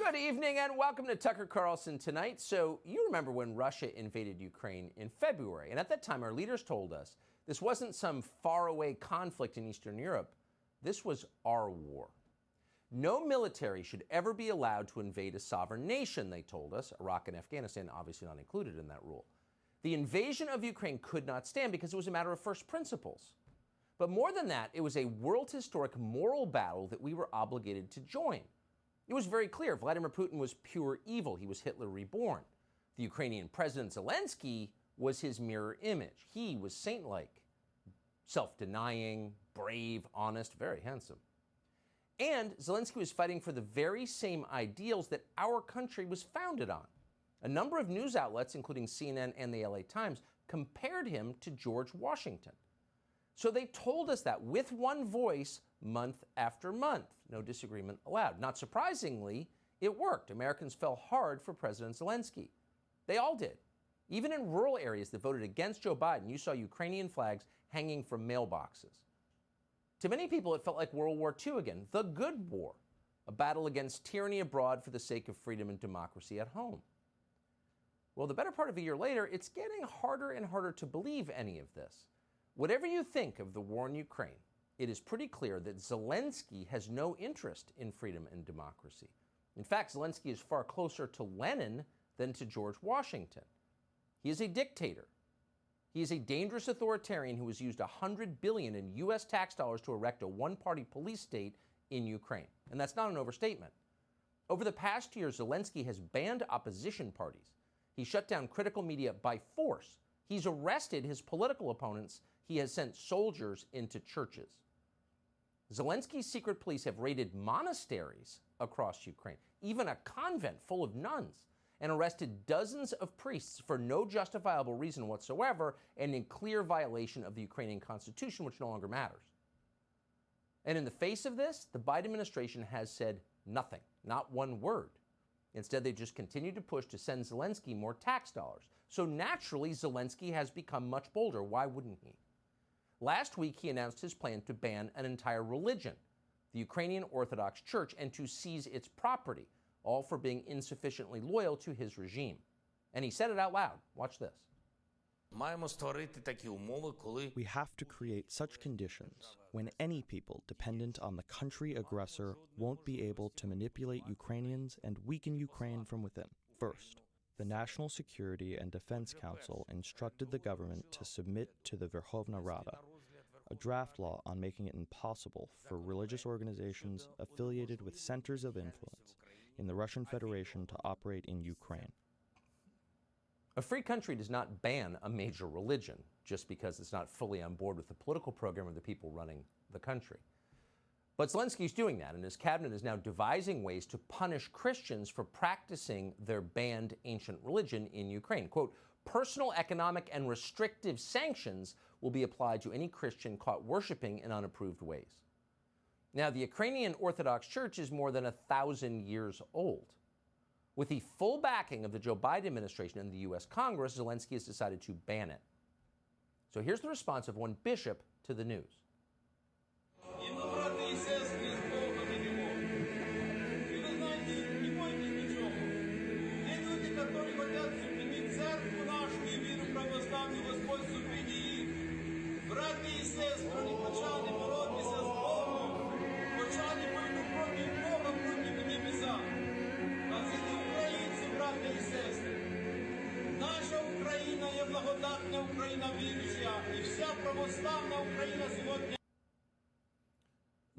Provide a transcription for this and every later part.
Good evening and welcome to Tucker Carlson Tonight. So you remember when Russia invaded Ukraine in February, and at that time our leaders told us this wasn't some faraway conflict in Eastern Europe. This was our war. No military should ever be allowed to invade a sovereign nation, they told us. Iraq and Afghanistan obviously not included in that rule. The invasion of Ukraine could not stand because it was a matter of first principles. But more than that, it was a world historic moral battle that we were obligated to join. It was very clear Vladimir Putin was pure evil. He was Hitler reborn. The Ukrainian President Zelensky was his mirror image. He was saint-like, self-denying, brave, honest, very handsome. And Zelensky was fighting for the very same ideals that our country was founded on. A number of news outlets, including CNN and the LA Times, compared him to George Washington. So they told us that with one voice, month after month. No disagreement allowed. Not surprisingly, it worked. Americans fell hard for President Zelensky. They all did. Even in rural areas that voted against Joe Biden, you saw Ukrainian flags hanging from mailboxes. To many people, it felt like World War II again, the good war, a battle against tyranny abroad for the sake of freedom and democracy at home. Well, the better part of a year later, it's getting harder and harder to believe any of this. Whatever you think of the war in Ukraine, it is pretty clear that Zelensky has no interest in freedom and democracy. In fact, Zelensky is far closer to Lenin than to George Washington. He is a dictator. He is a dangerous authoritarian who has used $100 billion in U.S. tax dollars to erect a one-party police state in Ukraine. And that's not an overstatement. Over the past year, Zelensky has banned opposition parties. He shut down critical media by force. He's arrested his political opponents. He has sent soldiers into churches. Zelensky's secret police have raided monasteries across Ukraine, even a convent full of nuns, and arrested dozens of priests for no justifiable reason whatsoever and in clear violation of the Ukrainian constitution, which no longer matters. And in the face of this, the Biden administration has said nothing, not one word. Instead, they just continue to push to send Zelensky more tax dollars. So naturally, Zelensky has become much bolder. Why wouldn't he? Last week, he announced his plan to ban an entire religion, the Ukrainian Orthodox Church, and to seize its property, all for being insufficiently loyal to his regime. And he said it out loud. Watch this. We have to create such conditions when any people dependent on the country aggressor won't be able to manipulate Ukrainians and weaken Ukraine from within. First, the National Security and Defense Council instructed the government to submit to the Verkhovna Rada a draft law on making it impossible for religious organizations affiliated with centers of influence in the Russian Federation to operate in Ukraine. A free country does not ban a major religion just because it's not fully on board with the political program of the people running the country. But Zelensky's doing that, and his cabinet is now devising ways to punish Christians for practicing their banned ancient religion in Ukraine. Quote, personal, economic, and restrictive sanctions will be applied to any Christian caught worshiping in unapproved ways. Now, the Ukrainian Orthodox Church is more than 1,000 years old. With the full backing of the Joe Biden administration and the U.S. Congress, Zelensky has decided to ban it. So here's the response of one bishop to the news.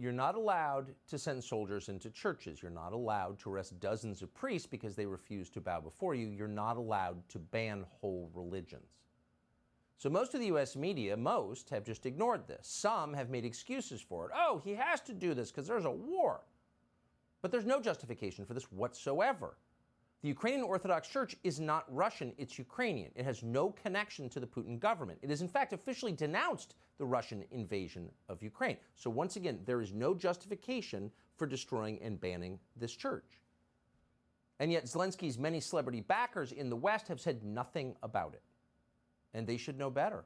You're not allowed to send soldiers into churches. You're not allowed to arrest dozens of priests because they refuse to bow before you. You're not allowed to ban whole religions. So most of the U.S. media, most, have just ignored this. Some have made excuses for it. Oh, he has to do this because there's a war. But there's no justification for this whatsoever. The Ukrainian Orthodox Church is not Russian, it's Ukrainian. It has no connection to the Putin government. It has, in fact, officially denounced the Russian invasion of Ukraine. So once again, there is no justification for destroying and banning this church. And yet Zelensky's many celebrity backers in the West have said nothing about it. And they should know better.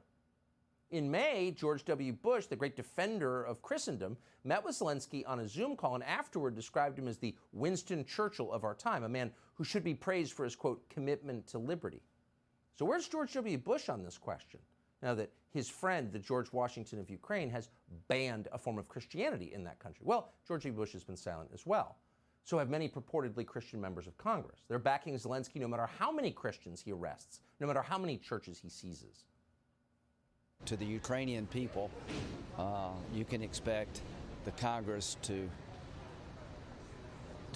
In May, George W. Bush, the great defender of Christendom, met with Zelensky on a Zoom call and afterward described him as the Winston Churchill of our time, a man who should be praised for his, quote, commitment to liberty. So where's George W. Bush on this question, now that his friend, the George Washington of Ukraine, has banned a form of Christianity in that country? Well, George W. Bush has been silent as well. So have many purportedly Christian members of Congress. They're backing Zelensky no matter how many Christians he arrests, no matter how many churches he seizes. To the Ukrainian people, you can expect the Congress to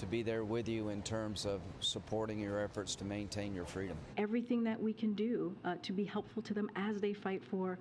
be there with you in terms of supporting your efforts to maintain your freedom. Everything that we can do to be helpful to them as they fight for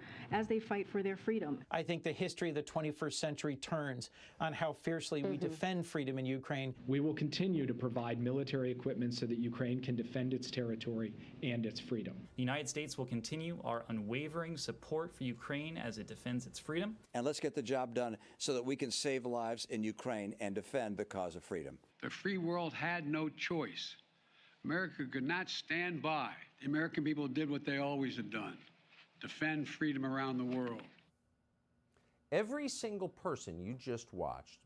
their freedom. I think the history of the 21st century turns on how fiercely we defend freedom in Ukraine. We will continue to provide military equipment so that Ukraine can defend its territory and its freedom. The United States will continue our unwavering support for Ukraine as it defends its freedom. And let's get the job done so that we can save lives in Ukraine and defend the cause of freedom. The free world had no choice. America could not stand by. The American people did what they always had done, defend freedom around the world. Every single person you just watched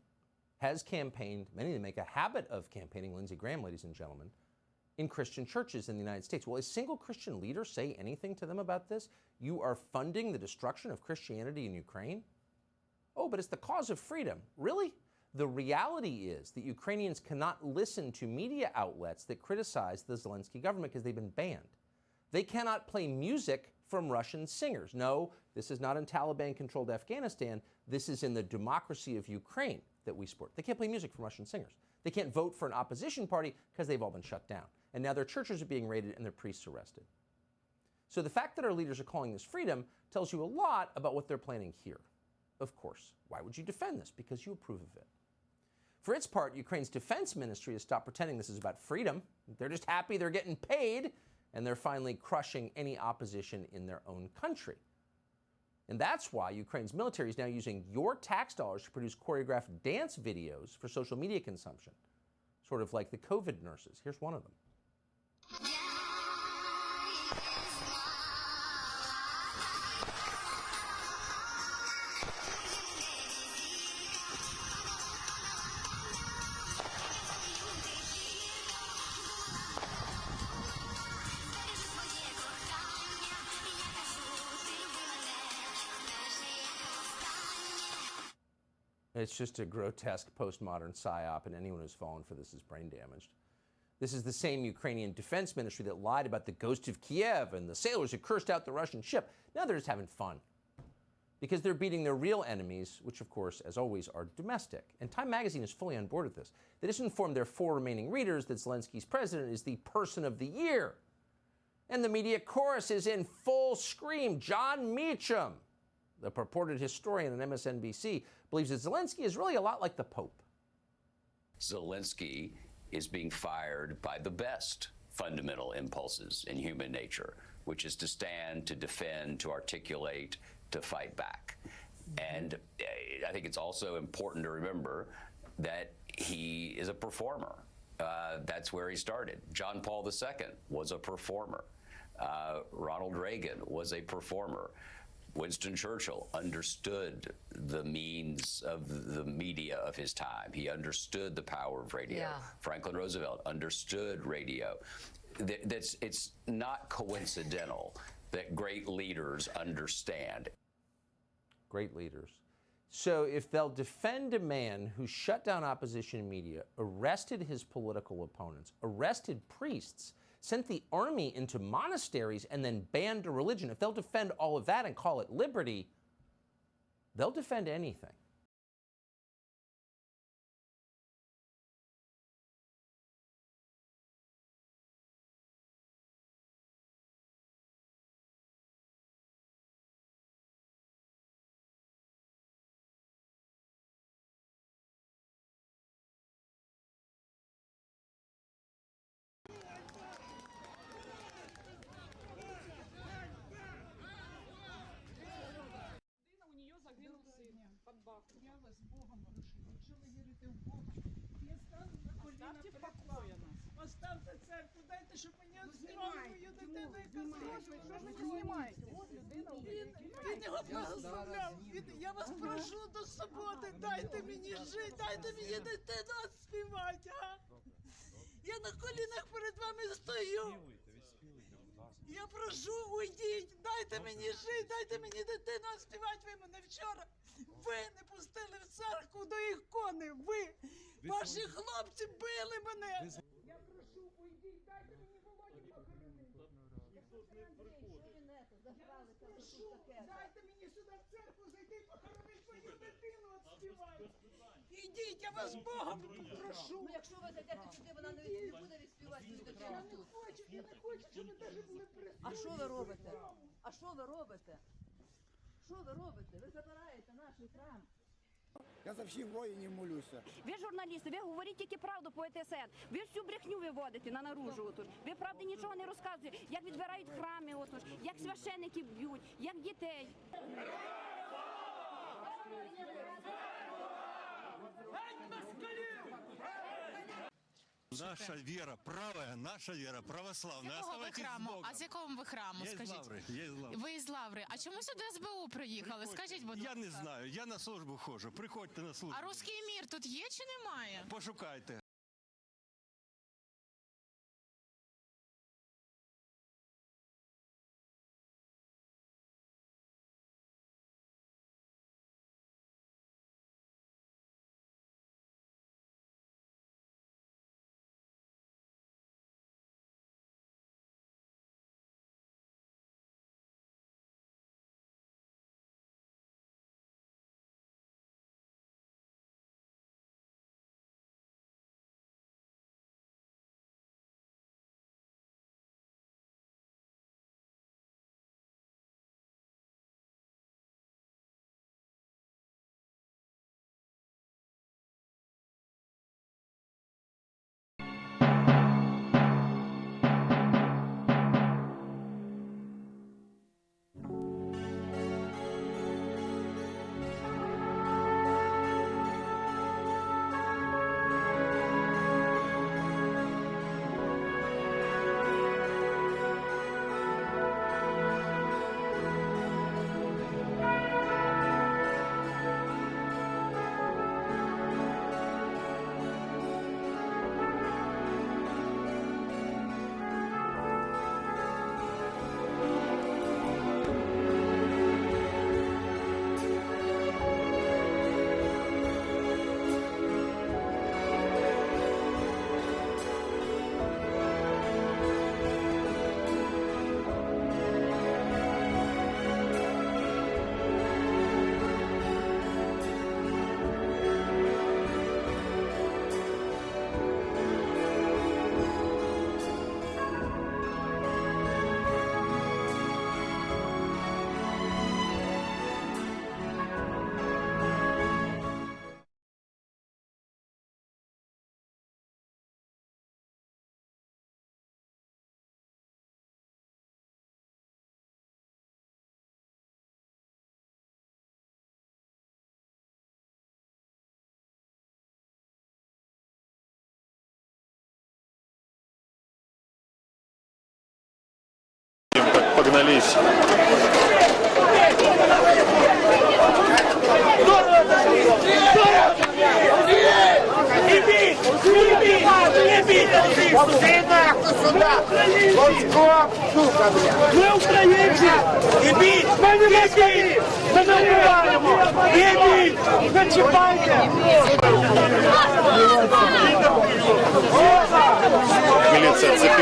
has campaigned, many of them make a habit of campaigning, Lindsey Graham, ladies and gentlemen, in Christian churches in the United States. Will a single Christian leader say anything to them about this? You are funding the destruction of Christianity in Ukraine? Oh, but it's the cause of freedom. Really? The reality is that Ukrainians cannot listen to media outlets that criticize the Zelensky government because they've been banned. They cannot play music from Russian singers. No, this is not in Taliban-controlled Afghanistan. This is in the democracy of Ukraine that we support. They can't play music from Russian singers. They can't vote for an opposition party because they've all been shut down. And now their churches are being raided and their priests arrested. So the fact that our leaders are calling this freedom tells you a lot about what they're planning here. Of course, why would you defend this? Because you approve of it. For its part, Ukraine's defense ministry has stopped pretending this is about freedom. They're just happy they're getting paid, and they're finally crushing any opposition in their own country. And that's why Ukraine's military is now using your tax dollars to produce choreographed dance videos for social media consumption, sort of like the COVID nurses. Here's one of them. It's just a grotesque postmodern psyop, and anyone who's fallen for this is brain damaged. This is the same Ukrainian defense ministry that lied about the ghost of Kiev and the sailors who cursed out the Russian ship. Now they're just having fun because they're beating their real enemies, which, of course, as always, are domestic. And Time magazine is fully on board with this. They just informed their 4 remaining readers that Zelensky's president is the person of the year. And the media chorus is in full scream. John Meacham, the purported historian on MSNBC, believes that Zelensky is really a lot like the Pope. Zelensky is being fired by the best fundamental impulses in human nature, which is to stand, to defend, to articulate, to fight back. And I think it's also important to remember that he is a performer. That's where he started. John Paul II was a performer. Ronald Reagan was a performer. Winston Churchill understood the means of the media of his time. He understood the power of radio. Yeah. Franklin Roosevelt understood radio. It's not coincidental that great leaders understand. Great leaders. So if they'll defend a man who shut down opposition media, arrested his political opponents, arrested priests, sent the army into monasteries, and then banned a religion, if they'll defend all of that and call it liberty, they'll defend anything. Оставте церкву, дайте, щоб мені здоров'я мою дитину, яка знімаєте. Що ж ви знімаєте? Він його благословляв. Я вас прошу до суботи, дайте мені жити, дайте мені дитину співати, а? Я на колінах перед вами стою. Я прошу, уйдіть, дайте мені жити, дайте мені дитину співати. Ви мене вчора, ви не пустили в церкву до ікони, ви, ваші хлопці били мене. Я прошу, уйдіть, дайте мені Володю похоронити. Прошу, дайте мені сюди в церкву зайти, похоронити мою дитину, співати. Ідіть, я вас Богом прошу. Ну, якщо ви зайдете сюди, вона не буде відспівати свою дитину. Я не хочу, щоб ви навіть були присутні. А що ви робите? А що ви робите? Що ви робите? Ви забираєте наш храм. Я за всіх воїнів молюся. Ви журналісти, ви говорите тільки правду по ТСН. Ви всю брехню виводите на наружу отож. Ви правди нічого не розказуєте. Як відбирають храми отож, як священників б'ють, як дітей. Наша віра правая, наша віра православна. Якого ви храму? А з якого ви храму, скажіть? Я із Лаври. Ви із Лаври. А чому сюди СБУ приїхали? Скажіть, будь ласка. Я не знаю, я на службу ходжу. Приходьте на службу. А руський мір тут є чи немає? Пошукайте. Погнались. Ми українці! Ібіть! Ми не москалі! Ми не вбиваємо! Ібіть! Не чіпайте! Міліція,